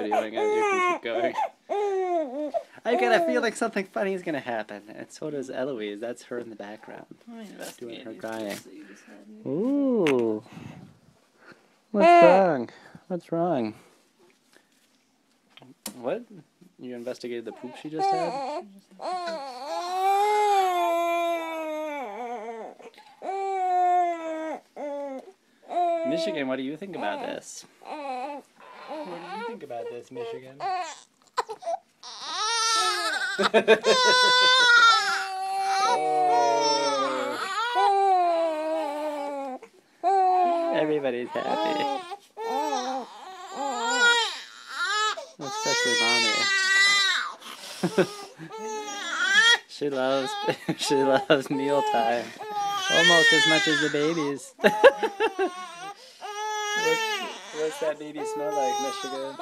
videoing it. You can keep going. I get a feeling something funny is gonna happen, and so does Eloise. That's her in the background, doing her crying. Ooh, what's wrong? What's wrong? What? You investigated the poop she just had? Michigan, what do you think about this? What do you think about this, Michigan? Everybody's happy. Especially mommy. she loves mealtime. Almost as much as the babies. What's that baby smell like, Michigan?